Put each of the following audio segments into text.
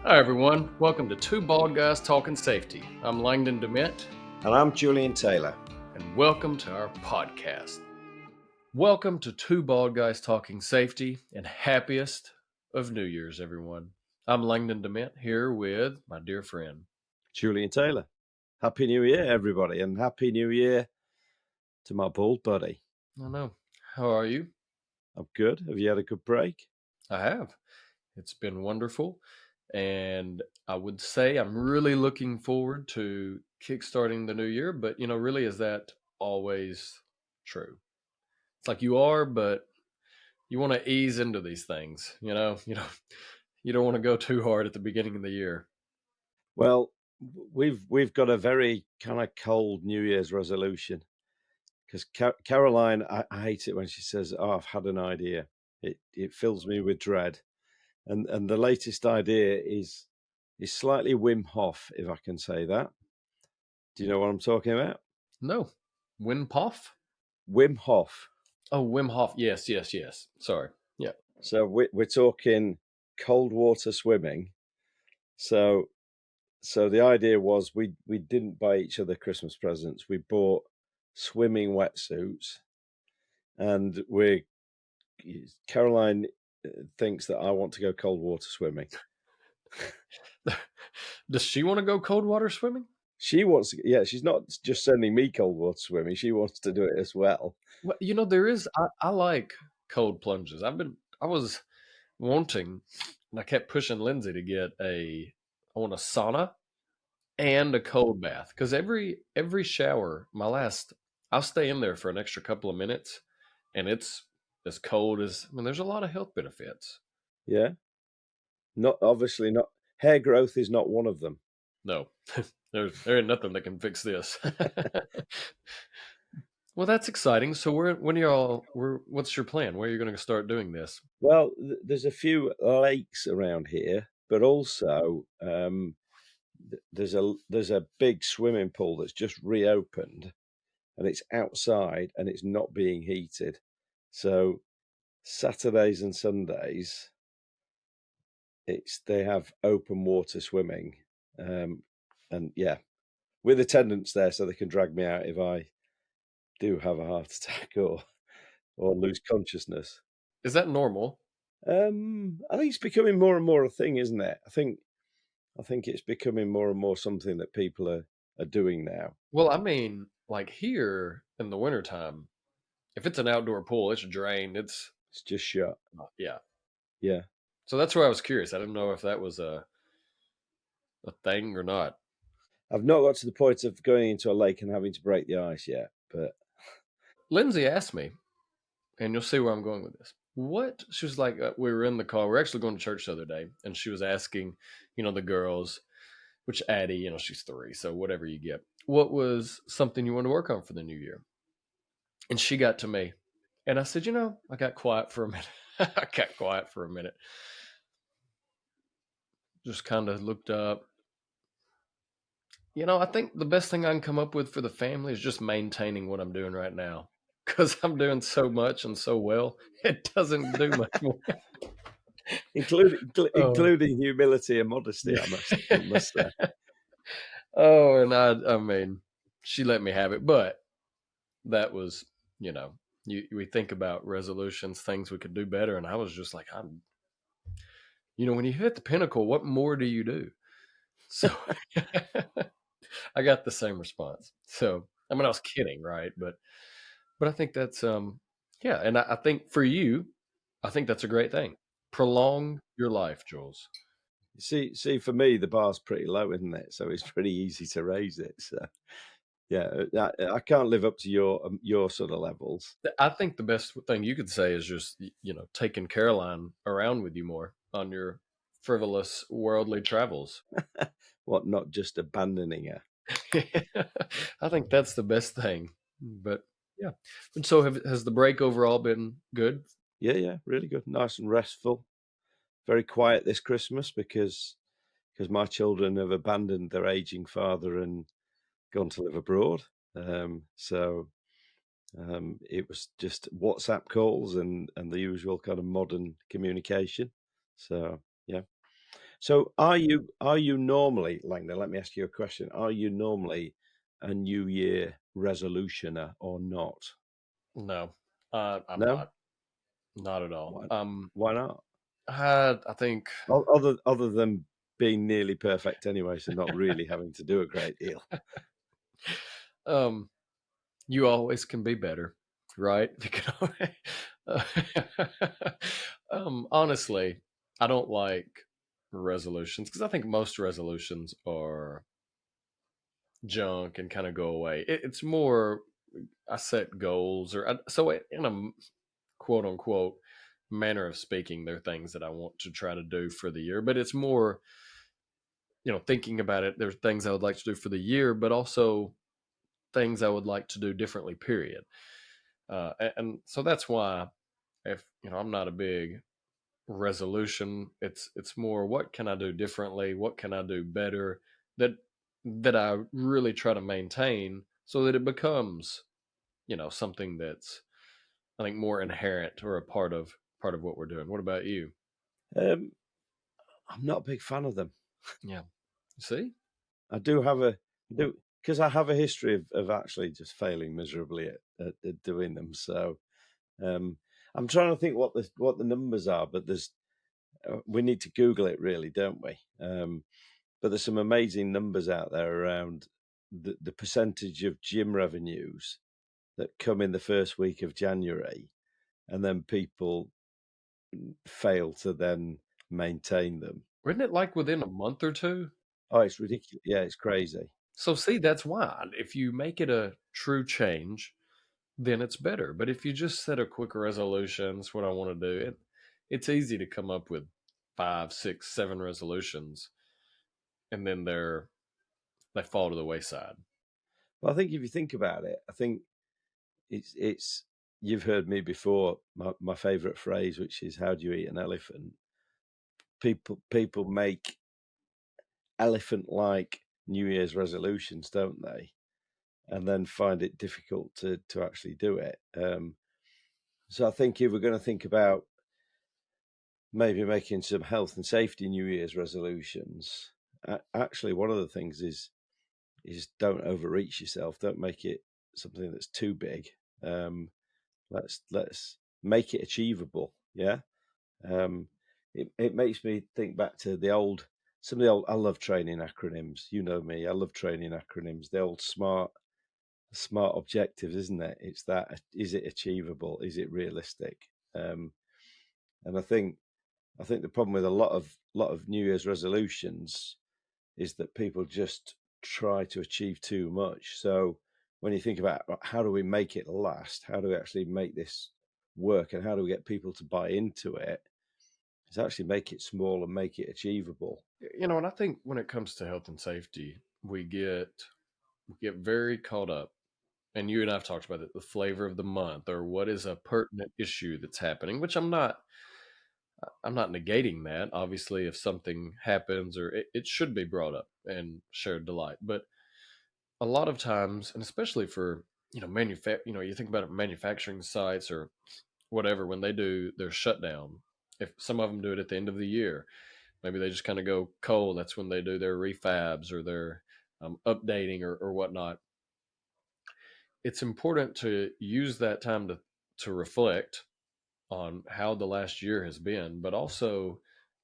Hi, everyone. Welcome to Two Bald Guys Talking Safety. I'm Langdon DeMint, And I'm Julian Taylor. and welcome to our podcast. Welcome to Two Bald Guys Talking Safety, and happiest of New Year's, everyone. I'm Langdon DeMint here with my dear friend, Julian Taylor. Happy New Year, everybody, and Happy New Year to my bald buddy. I know. How are you? I'm good. Have you had a good break? I have. It's been wonderful. And I would say I'm really looking forward to kickstarting the new year. But, really, is that always true? It's like you are, but you want to ease into these things. You don't want to go too hard at the beginning of the year. Well, we've got a very kind of cold New Year's resolution because Caroline, I hate it when she says, "Oh, I've had an idea." It fills me with dread. And the latest idea is slightly Wim Hof, if I can say that. Do you know what I'm talking about? No, Wim Hof. Wim Hof. Oh, Wim Hof. Yes. Sorry. Yeah. So we're talking cold water swimming. So the idea was we didn't buy each other Christmas presents. We bought swimming wetsuits, and Caroline thinks that I want to go cold water swimming. Does she want to go cold water swimming? She wants to, yeah, she's not just sending me cold water swimming. She wants to do it as well. Well, there is. I like cold plunges. I was wanting, and I kept pushing Lindsay to get I want a sauna and a cold bath, because every shower, I'll stay in there for an extra couple of minutes, and it's as cold as, there's a lot of health benefits. Yeah. Obviously not. Hair growth is not one of them. No, there ain't nothing that can fix this. Well, that's exciting. So what's your plan? Where are you going to start doing this? Well, there's a few lakes around here, but also there's a big swimming pool that's just reopened, and it's outside and it's not being heated. So Saturdays and Sundays, they have open water swimming, and yeah, with attendants there, so they can drag me out if I do have a heart attack or lose consciousness. Is that normal? I think it's becoming more and more a thing, isn't it? I think it's becoming more and more something that people are doing now. Well, like here in the wintertime, if it's an outdoor pool, it's drained. It's just shut. Yeah. Yeah. So that's where I was curious. I didn't know if that was a thing or not. I've not got to the point of going into a lake and having to break the ice yet, but Lindsay asked me, and you'll see where I'm going with this. She was like, we were in the car. We are actually going to church the other day, and she was asking, the girls, which Addie, she's 3, so whatever you get. What was something you want to work on for the new year? And she got to me, and I said, I got quiet for a minute. Just kind of looked up. I think the best thing I can come up with for the family is just maintaining what I'm doing right now, because I'm doing so much and so well. It doesn't do much more. including humility and modesty, I must say. Oh, and she let me have it, but that was, we think about resolutions, things we could do better, and I was just like, when you hit the pinnacle, what more do you do? So I got the same response. So I was kidding, right? But I think that's yeah, and I think for you, I think that's a great thing. Prolong your life, Jules. See, for me, the bar's pretty low, isn't it? So it's pretty easy to raise it. So yeah, I can't live up to your sort of levels. I think the best thing you could say is just, taking Caroline around with you more on your frivolous worldly travels. What, not just abandoning her? I think that's the best thing. But yeah. And so has the break overall been good? Yeah, really good. Nice and restful. Very quiet this Christmas because my children have abandoned their aging father and gone to live abroad. So it was just WhatsApp calls and the usual kind of modern communication. So yeah, So are you normally, Langdon, let me ask you a question. Are you normally a New Year resolutioner or not? No, I'm No? not at all. Why why not? I think Other than being nearly perfect anyway, so not really having to do a great deal. um, you always can be better, right? You can always, honestly, I don't like resolutions because I think most resolutions are junk and kind of go away. It's more I set goals so in a quote unquote manner of speaking, they're things that I want to try to do for the year, but it's more thinking about it. There's things I would like to do for the year, but also things I would like to do differently. Period. And so that's why if I'm not a big resolution. It's more what can I do differently? What can I do better? That that I really try to maintain so that it becomes something that's I think more inherent or a part of what we're doing. What about you? Um, I'm not a big fan of them. Yeah. See? I do have a do because I have a history of actually just failing miserably at doing them. So um, I'm trying to think what the numbers are, but there's we need to Google it really, don't we? But there's some amazing numbers out there around the percentage of gym revenues that come in the first week of January, and then people fail to then maintain them. Isn't it like within a month or two? Oh, it's ridiculous. Yeah, it's crazy. So see, that's why if you make it a true change, then it's better. But if you just set a quick resolution, that's what I want to do. It's easy to come up with five, six, seven resolutions, and then they fall to the wayside. Well, I think if you think about it, I think it's you've heard me before. My favorite phrase, which is "How do you eat an elephant?" People make elephant-like New Year's resolutions, don't they? And then find it difficult to actually do it. So I think if we're going to think about maybe making some health and safety New Year's resolutions, actually one of the things is don't overreach yourself. Don't make it something that's too big. Um, let's make it achievable. Yeah. Um, it makes me think back to some of the old. I love training acronyms. You know me. I love training acronyms. The old smart objectives, isn't it? It's that, is it achievable? Is it realistic? Um, and I think the problem with a lot of New Year's resolutions is that people just try to achieve too much. So when you think about how do we make it last, how do we actually make this work, and how do we get people to buy into it, is actually make it small and make it achievable. And I think when it comes to health and safety, we get very caught up. And you and I've talked about it, the flavor of the month or what is a pertinent issue that's happening, which I'm not negating that. Obviously, if something happens or it should be brought up and shared delight. But a lot of times, and especially for you think about it, manufacturing sites or whatever, when they do their shutdown, if some of them do it at the end of the year, maybe they just kind of go cold. That's when they do their refabs or their updating or whatnot. It's important to use that time to reflect on how the last year has been, but also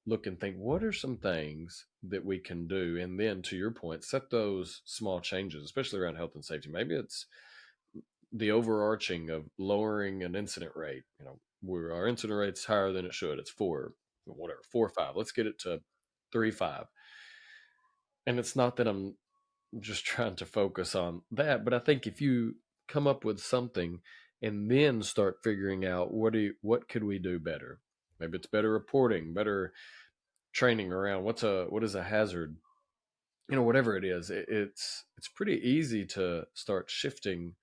look and think what are some things that we can do, and then to your point, set those small changes, especially around health and safety. Maybe it's the overarching of lowering an incident rate. Where our incident rate's higher than it should. It's four, whatever, 4 or 5. Let's get it to 3, 5. And it's not that I'm just trying to focus on that, but I think if you come up with something and then start figuring out what could we do better. Maybe it's better reporting, better training around what is a hazard, whatever it is. It's pretty easy to start shifting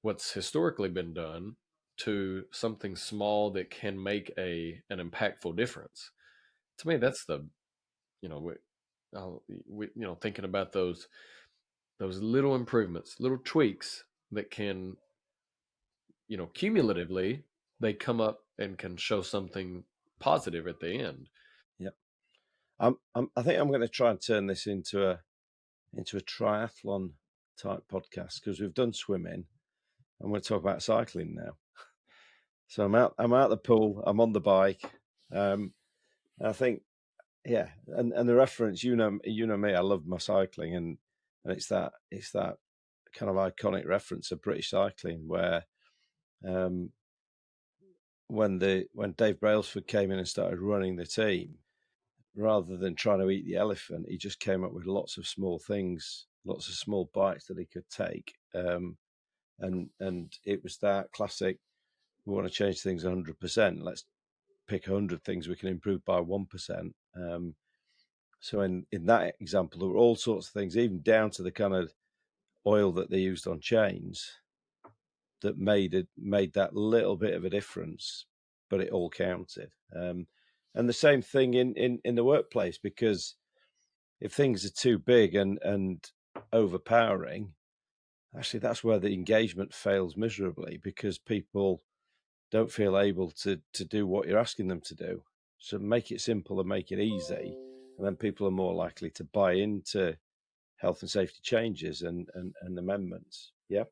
what's historically been done to something small that can make an impactful difference. To me, that's the you know thinking about those little improvements, little tweaks that can, cumulatively, they come up and can show something positive at the end. Yeah. I think I'm going to try and turn this into a triathlon type podcast, because we've done swimming. I'm going to talk about cycling now. So I'm out the pool. I'm on the bike. I think, yeah, and the reference, you know me, I love my cycling, and it's that kind of iconic reference of British cycling where um, when Dave Brailsford came in and started running the team, rather than trying to eat the elephant, he just came up with lots of small things, lots of small bites that he could take, and it was that classic. We want to change things 100%. Let's pick 100 things we can improve by 1%. So in that example, there were all sorts of things, even down to the kind of oil that they used on chains, that made that little bit of a difference, but it all counted. And the same thing in the workplace, because if things are too big and overpowering, actually that's where the engagement fails miserably, because people don't feel able to do what you're asking them to do. So make it simple and make it easy, and then people are more likely to buy into health and safety changes and amendments. Yeah.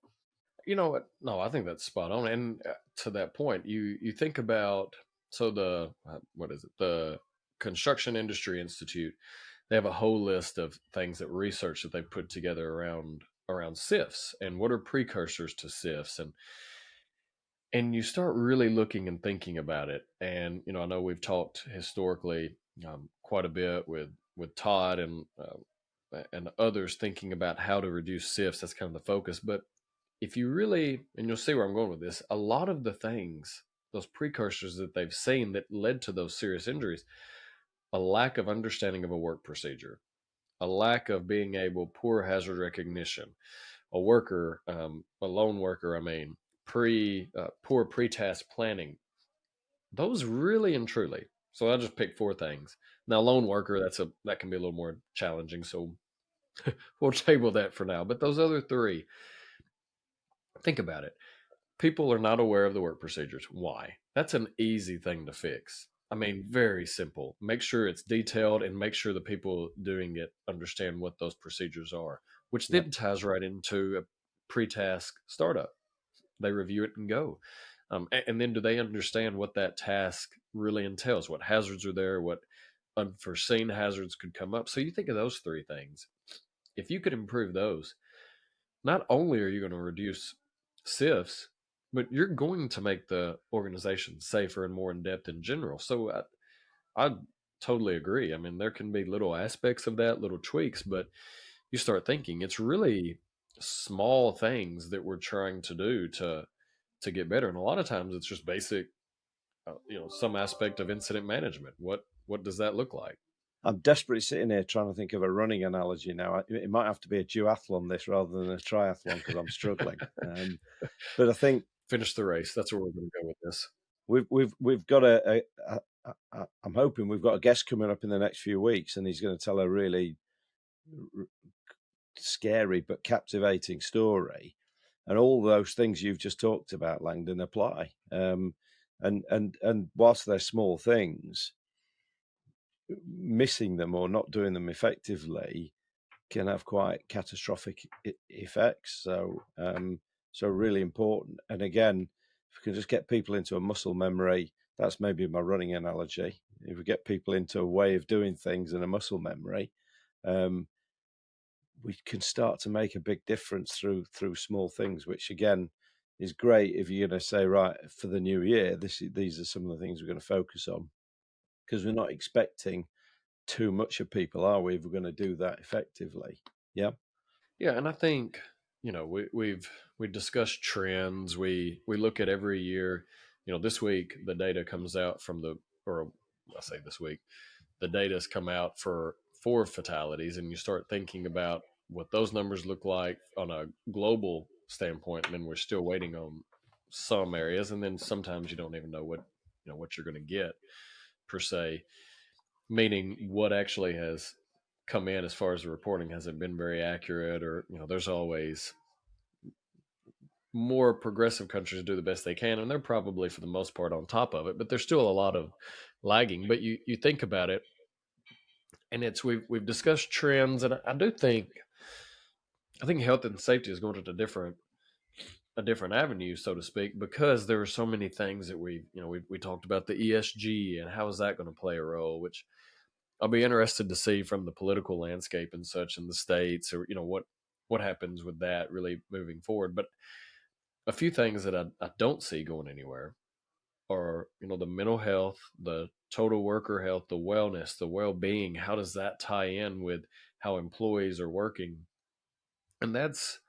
You know what? No, I think that's spot on. And to that point, you think about, so the what is it? The Construction Industry Institute. They have a whole list of things that research that they put together around SIFs and what are precursors to SIFs, and you start really looking and thinking about it. And I know we've talked historically quite a bit with Todd and others thinking about how to reduce SIFs. That's kind of the focus. But if you really, and you'll see where I'm going with this, a lot of the things, those precursors that they've seen that led to those serious injuries, a lack of understanding of a work procedure, a lack of being able, poor hazard recognition, a lone worker, I mean, poor pre-task planning. Those really and truly. So I'll just pick four things. Now, lone worker, that can be a little more challenging. So we'll table that for now. But those other three, think about it. People are not aware of the work procedures. Why? That's an easy thing to fix. I mean, very simple. Make sure it's detailed and make sure the people doing it understand what those procedures are, which Yeah. then ties right into a pre-task startup. They review it and go. And then do they understand what that task really entails? What hazards are there? What unforeseen hazards could come up? So you think of those three things. If you could improve those, not only are you going to reduce SIFs, but you're going to make the organization safer and more in depth in general. So I totally agree. I mean, there can be little aspects of that, little tweaks, but you start thinking it's really small things that we're trying to do to get better. And a lot of times it's just basic, some aspect of incident management. What does that look like? I'm desperately sitting here trying to think of a running analogy now. It might have to be a duathlon this rather than a triathlon, because I'm struggling. But I think Finish the race. That's where we're going to go with this. we've got I'm hoping we've got a guest coming up in the next few weeks, and he's going to tell a really scary but captivating story. And all those things you've just talked about, Langdon, apply. And whilst they're small things, missing them or not doing them effectively can have quite catastrophic effects. So really important. And again, if we can just get people into a muscle memory, that's maybe my running analogy. If we get people into a way of doing things and a muscle memory, we can start to make a big difference through small things, which again is great if you're going to say, right, for the new year, these are some of the things we're going to focus on, because we're not expecting too much of people, are we, if we're going to do that effectively? Yeah. Yeah, and I think we discussed trends. We look at every year. This week the data comes out from or I say this week, the data's come out for four fatalities, and you start thinking about what those numbers look like on a global standpoint, and then we're still waiting on some areas, and then sometimes you don't even know what you're going to get per se, meaning what actually has come in as far as the reporting. Has it been very accurate? Or there's always more progressive countries do the best they can, and they're probably for the most part on top of it, but there's still a lot of lagging. But you think about it, And it's we've discussed trends, and I do think I think health and safety is going to a different avenue, so to speak, because there are so many things that we talked about the ESG and how is that going to play a role, which I'll be interested to see from the political landscape and such in the states, or what happens with that really moving forward. But a few things that I don't see going anywhere are the mental health, the total worker health, the wellness, the well-being. How does that tie in with how employees are working? And that's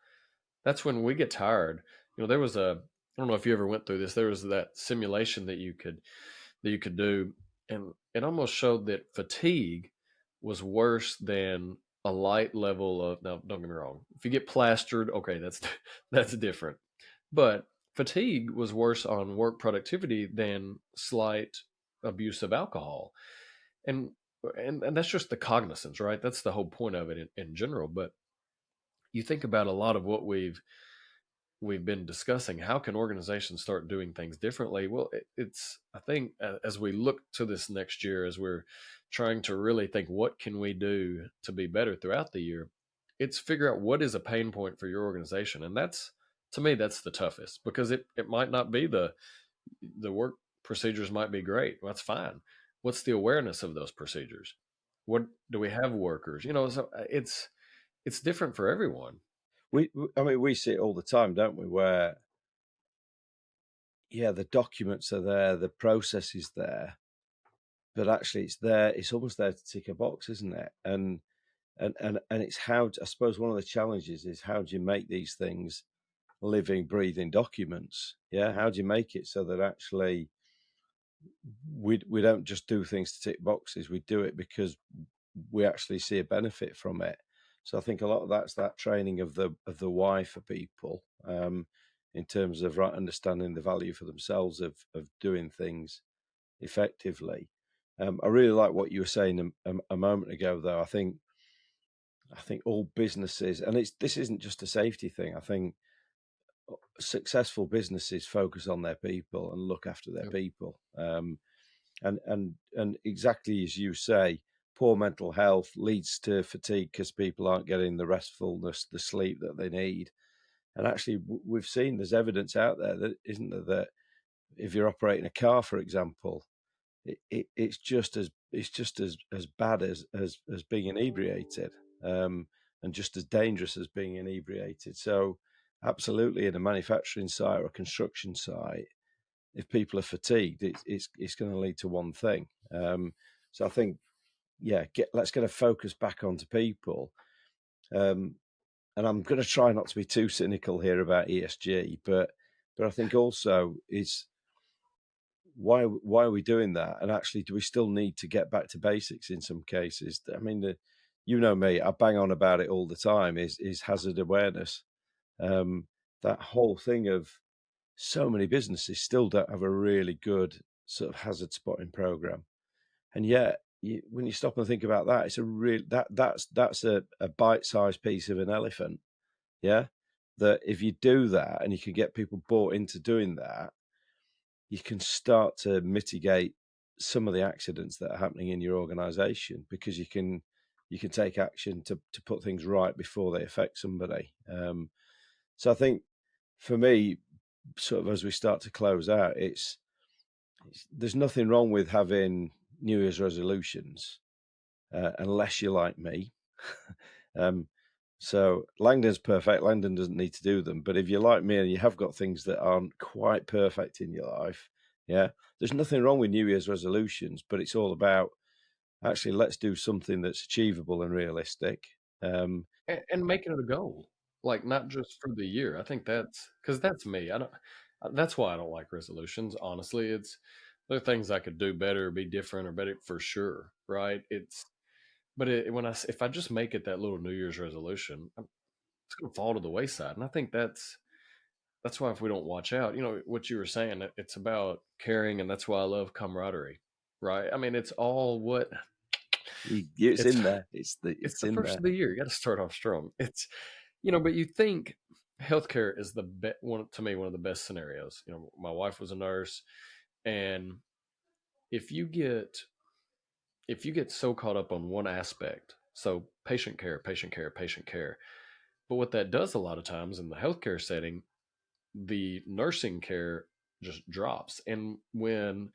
when we get tired. There was a I don't know if you ever went through this. There was that simulation that you could do, and it almost showed that fatigue was worse than a light level of. Now, don't get me wrong. If you get plastered, okay, that's that's different. But fatigue was worse on work productivity than slight abuse of alcohol, and and that's just the cognizance, right? That's the whole point of it in general. But you think about a lot of what we've been discussing. How can organizations start doing things differently? Well, it's I think as we look to this next year, as we're trying to really think what can we do to be better throughout the year, it's figure out what is a pain point for your organization. And that's, to me, that's the toughest, because it might not be the work procedures might be great. Well, that's fine. What's the awareness of those procedures? What do we have workers? So it's different for everyone. I mean, we see it all the time, don't we? Where, yeah, the documents are there, the process is there, but actually it's there. It's almost there to tick a box, isn't it? And it's I suppose one of the challenges is how do you make these things living, breathing documents? Yeah, how do you make it so that actually we don't just do things to tick boxes. We do it because we actually see a benefit from it. So I think a lot of that's that training of the why for people, in terms of understanding the value for themselves of doing things effectively. I really like what you were saying a moment ago, though. I think all businesses, and this isn't just a safety thing. I think successful businesses focus on their people and look after their Yep. people. And exactly as you say, poor mental health leads to fatigue because people aren't getting the restfulness, the sleep that they need. And actually, we've seen there's evidence out there that isn't there that if you're operating a car, for example, it's just as bad as being inebriated, and just as dangerous as being inebriated. So, absolutely, in a manufacturing site or a construction site, if people are fatigued, it's going to lead to one thing. So I think, yeah, let's get a focus back onto people. Um, and I'm going to try not to be too cynical here about ESG, but I think also is why are we doing that? And actually, do we still need to get back to basics in some cases? I mean, you know me, I bang on about it all the time. Is hazard awareness. Um, that whole thing of so many businesses still don't have a really good sort of hazard spotting program, and yet when you stop and think about that, it's a real that's a bite-sized piece of an elephant. Yeah, that if you do that and you can get people bought into doing that, you can start to mitigate some of the accidents that are happening in your organization, because you can take action to put things right before they affect somebody. So I think for me, sort of as we start to close out, there's nothing wrong with having New Year's resolutions, unless you're like me. um, so Langdon's perfect. Langdon doesn't need to do them. But if you're like me and you have got things that aren't quite perfect in your life, yeah, there's nothing wrong with New Year's resolutions. But it's all about actually let's do something that's achievable and realistic. Um, And making it a goal, like not just for the year. I think that's because that's me. I don't. That's why I don't like resolutions. Honestly, there are things I could do better, be different, or better for sure. Right? But if I just make it that little New Year's resolution, it's going to fall to the wayside. And I think that's why if we don't watch out, what you were saying, it's about caring, and that's why I love camaraderie. Right? I mean, it's all what it's it's in there. it's It's the in first there. of the year. You got to start off strong. But you think healthcare is one to me one of the best scenarios. My wife was a nurse, and if you get if you get so caught up on one aspect, so patient care, patient care, patient care, but what that does a lot of times in the healthcare setting, the nursing care just drops. And when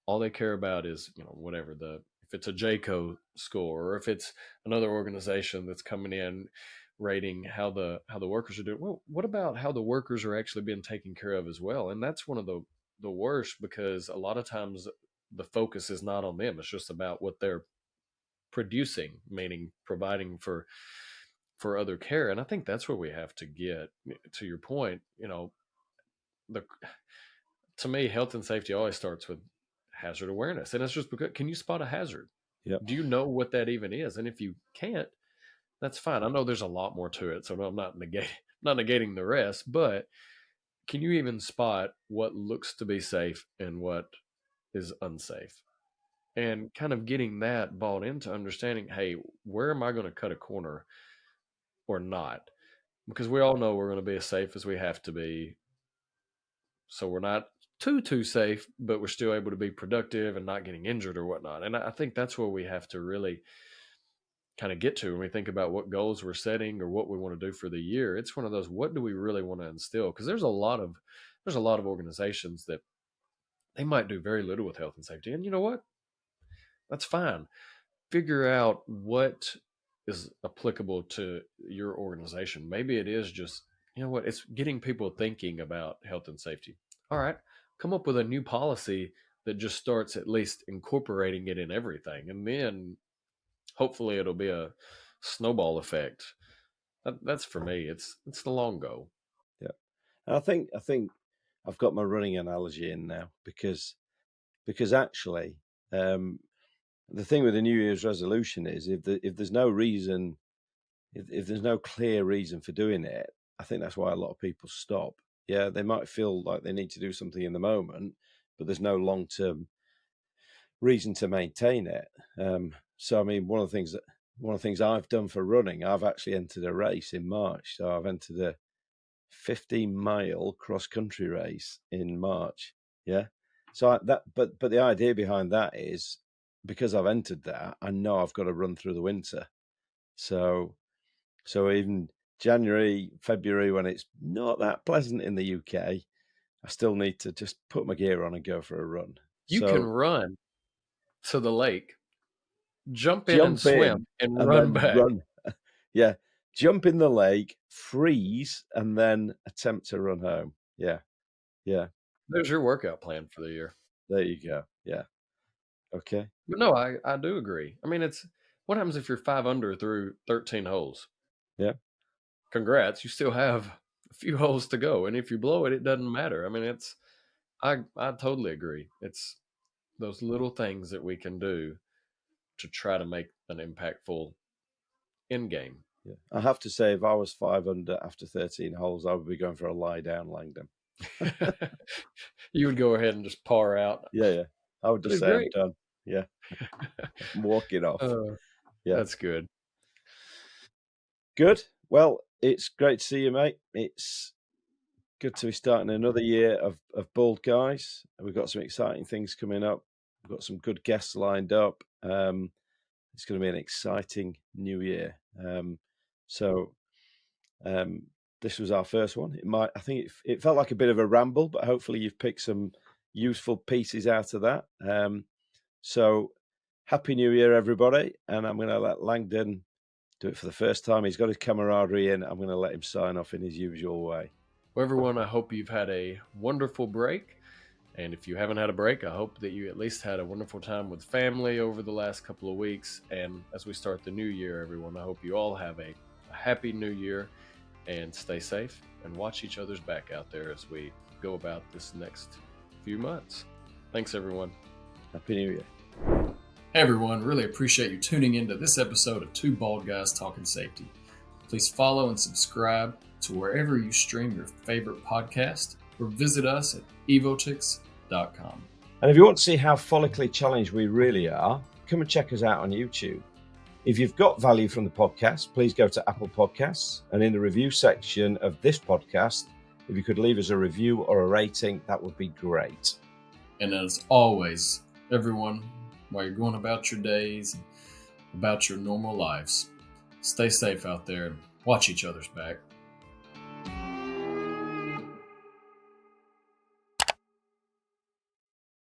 all they care about is, whatever if it's a JCO score, or if it's another organization that's coming in rating how the workers are doing. Well, what about how the workers are actually being taken care of as well? And that's one of the worst, because a lot of times the focus is not on them. It's just about what they're producing, meaning providing for other care. And I think that's where we have to get to your point. The To me, health and safety always starts with hazard awareness. And it's just because, can you spot a hazard? Yep. Do you know what that even is? And if you can't, that's fine. I know there's a lot more to it, so I'm not negating the rest, but can you even spot what looks to be safe and what is unsafe? And kind of getting that bought into understanding, hey, where am I going to cut a corner or not? Because we all know we're going to be as safe as we have to be. So we're not too safe, but we're still able to be productive and not getting injured or whatnot. And I think that's where we have to really kind of get to when we think about what goals we're setting or what we want to do for the year. It's one of those, what do we really want to instill? Because there's a lot of organizations that they might do very little with health and safety. And you know what? That's fine. Figure out what is applicable to your organization. Maybe it is just, it's getting people thinking about health and safety. All right, come up with a new policy that just starts at least incorporating it in everything. And then hopefully it'll be a snowball effect. That's for me. It's the long goal. Yeah. And I think I've got my running analogy in now because actually, the thing with the New Year's resolution is if there's no reason, if there's no clear reason for doing it, I think that's why a lot of people stop. Yeah, they might feel like they need to do something in the moment, but there's no long-term reason to maintain it. So I mean, one of the things I've done for running, I've actually entered a race in March. So I've entered a 15-mile cross-country race in March. Yeah. So but the idea behind that is because I've entered that, I know I've got to run through the winter. So even January, February, when it's not that pleasant in the UK, I still need to just put my gear on and go for a run. You can run to the lake, jump in and Jump in swim, and and run then back. run. Yeah. Jump in the lake, freeze, and then attempt to run home. Yeah. Yeah. There's your workout plan for the year. There you go. Yeah. Okay. But no, I do agree. I mean, what happens if you're 5 under through 13 holes? Yeah. Congrats, you still have a few holes to go, and if you blow it, it doesn't matter. I mean, I totally agree. It's those little things that we can do to try to make an impactful end game. Yeah. I have to say, if I was 5 under after 13 holes, I would be going for a lie down, Langdon. You would go ahead and just par out. Yeah. I would just say great. I'm done. Yeah. I'm walking off. Yeah. That's good. Good. Well, it's great to see you, mate. It's good to be starting another year of Bald Guys. We've got some exciting things coming up. We've got some good guests lined up. It's going to be an exciting new year. This was our first one. I think it felt like a bit of a ramble, but hopefully you've picked some useful pieces out of that. So happy New Year, everybody. And I'm going to let Langdon do it for the first time. He's got his camaraderie in. I'm going to let him sign off in his usual way. Well, everyone, I hope you've had a wonderful break. And if you haven't had a break, I hope that you at least had a wonderful time with family over the last couple of weeks. And as we start the new year, everyone, I hope you all have a happy new year and stay safe and watch each other's back out there as we go about this next few months. Thanks, everyone. Happy New Year. Hey, everyone. Really appreciate you tuning into this episode of Two Bald Guys Talking Safety. Please follow and subscribe to wherever you stream your favorite podcast, or visit us at evotix.com. And if you want to see how follically challenged we really are, come and check us out on YouTube. If you've got value from the podcast, please go to Apple Podcasts, and in the review section of this podcast, if you could leave us a review or a rating, that would be great. And as always, everyone, while you're going about your days and about your normal lives. Stay safe out there and watch each other's back.